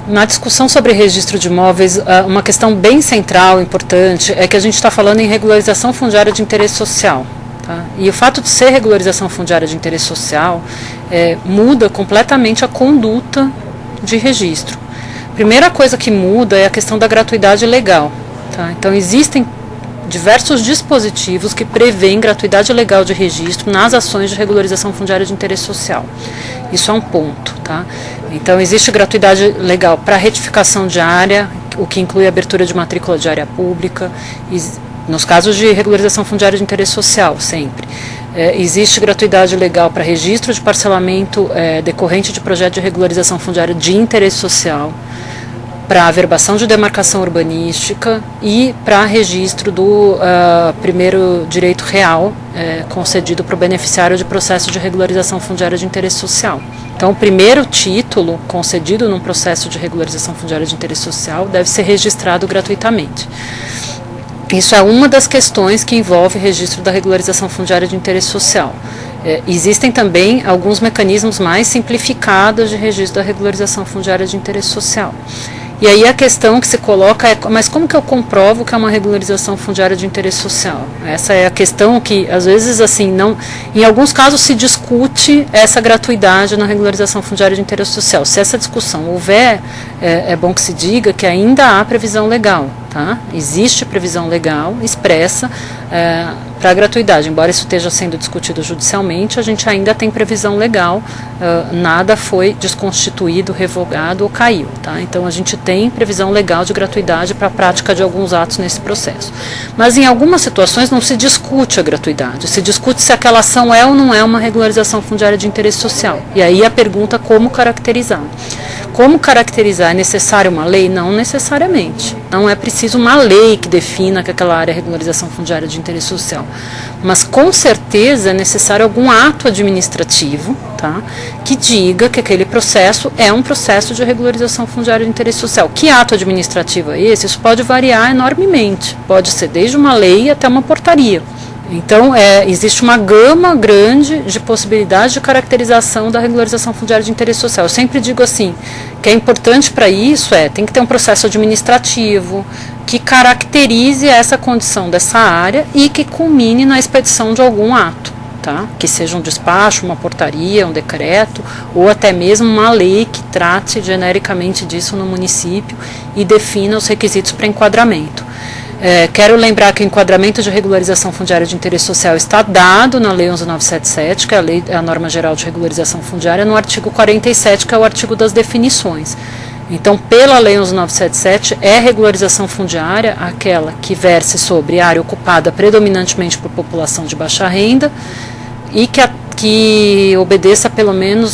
Na discussão sobre registro de imóveis, uma questão bem central, importante, é que a gente está falando em regularização fundiária de interesse social. Tá? E o fato de ser regularização fundiária de interesse social muda completamente a conduta de registro. Primeira coisa que muda é a questão da gratuidade legal. Tá? Então, existem diversos dispositivos que prevêem gratuidade legal de registro nas ações de regularização fundiária de interesse social. Isso é um ponto. Tá? Então, existe gratuidade legal para retificação de área, o que inclui a abertura de matrícula de área pública, nos casos de regularização fundiária de interesse social, sempre. Existe gratuidade legal para registro de parcelamento decorrente de projeto de regularização fundiária de interesse social, para averbação de demarcação urbanística e para registro do primeiro direito real concedido para o beneficiário de processo de regularização fundiária de interesse social. Então, o primeiro título concedido num processo de regularização fundiária de interesse social deve ser registrado gratuitamente. Isso é uma das questões que envolve registro da regularização fundiária de interesse social. Existem também alguns mecanismos mais simplificados de registro da regularização fundiária de interesse social. E aí a questão que se coloca é, mas como que eu comprovo que é uma regularização fundiária de interesse social? Essa é a questão que, às vezes, assim, não, em alguns casos se discute essa gratuidade na regularização fundiária de interesse social. Se essa discussão houver, é bom que se diga que ainda há previsão legal. Tá? Existe previsão legal expressa para a gratuidade. Embora isso esteja sendo discutido judicialmente, a gente ainda tem previsão legal, nada foi desconstituído, revogado ou caiu. Tá? Então, a gente tem previsão legal de gratuidade para a prática de alguns atos nesse processo. Mas, em algumas situações, não se discute a gratuidade, se discute se aquela ação é ou não é uma regularização fundiária de interesse social. E aí a pergunta como caracterizar. Como caracterizar? É necessário uma lei? Não necessariamente. Não é preciso uma lei que defina que aquela área é regularização fundiária de interesse social. Mas, com certeza, é necessário algum ato administrativo, tá, que diga que aquele processo é um processo de regularização fundiária de interesse social. Que ato administrativo é esse? Isso pode variar enormemente. Pode ser desde uma lei até uma portaria. Então, existe uma gama grande de possibilidades de caracterização da regularização fundiária de interesse social. Eu sempre digo assim, que é importante para isso tem que ter um processo administrativo que caracterize essa condição dessa área e que culmine na expedição de algum ato. Tá? Que seja um despacho, uma portaria, um decreto, ou até mesmo uma lei que trate genericamente disso no município e defina os requisitos para enquadramento. Quero lembrar que o enquadramento de regularização fundiária de interesse social está dado na Lei 11.977, que é a norma geral de regularização fundiária, no artigo 47, que é o artigo das definições. Então, pela Lei 11.977, é regularização fundiária aquela que verse sobre área ocupada predominantemente por população de baixa renda e que obedeça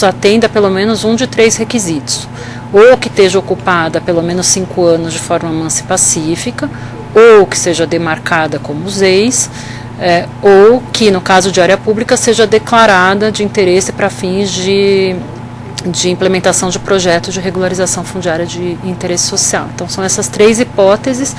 atenda pelo menos um de 3 requisitos. Ou que esteja ocupada há pelo menos 5 anos de forma mansa e pacífica, ou que seja demarcada como ZEIS, ou que, no caso de área pública, seja declarada de interesse para fins de implementação de projetos de regularização fundiária de interesse social. Então, são essas 3 hipóteses,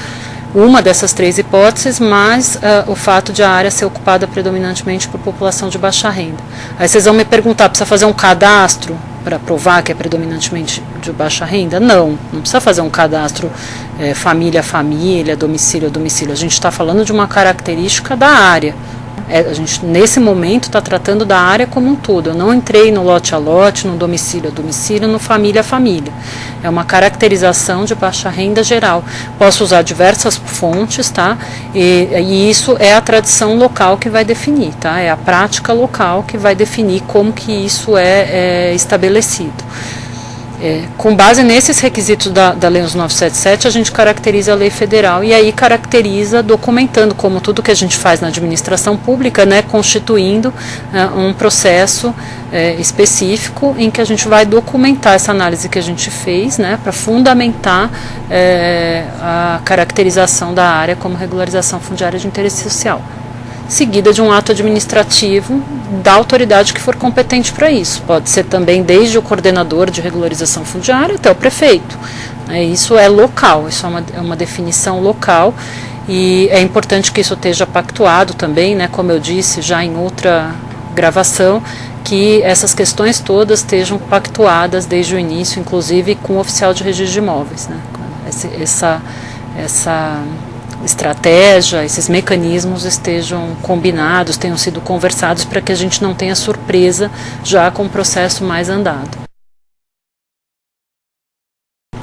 uma dessas 3 hipóteses, mais o fato de a área ser ocupada predominantemente por população de baixa renda. Aí vocês vão me perguntar, precisa fazer um cadastro para provar que é predominantemente de baixa renda? Não precisa fazer um cadastro família a família, domicílio a domicílio. A gente está falando de uma característica da área. A gente, nesse momento, está tratando da área como um todo. Eu não entrei no lote a lote, no domicílio a domicílio, no família a família. É uma caracterização de baixa renda geral. Posso usar diversas fontes, tá? E isso é a tradição local que vai definir, tá? É a prática local que vai definir como que isso é estabelecido. Com base nesses requisitos da Lei 11.977, a gente caracteriza a lei federal e aí caracteriza documentando, como tudo que a gente faz na administração pública, né, constituindo um processo específico em que a gente vai documentar essa análise que a gente fez, né, para fundamentar a caracterização da área como regularização fundiária de interesse social, seguida de um ato administrativo da autoridade que for competente para isso. Pode ser também desde o coordenador de regularização fundiária até o prefeito. Isso é local, isso é uma definição local e é importante que isso esteja pactuado também, né, como eu disse já em outra gravação, que essas questões todas estejam pactuadas desde o início, inclusive com o oficial de registro de imóveis, né? Essa estratégia, esses mecanismos estejam combinados, tenham sido conversados para que a gente não tenha surpresa já com o processo mais andado.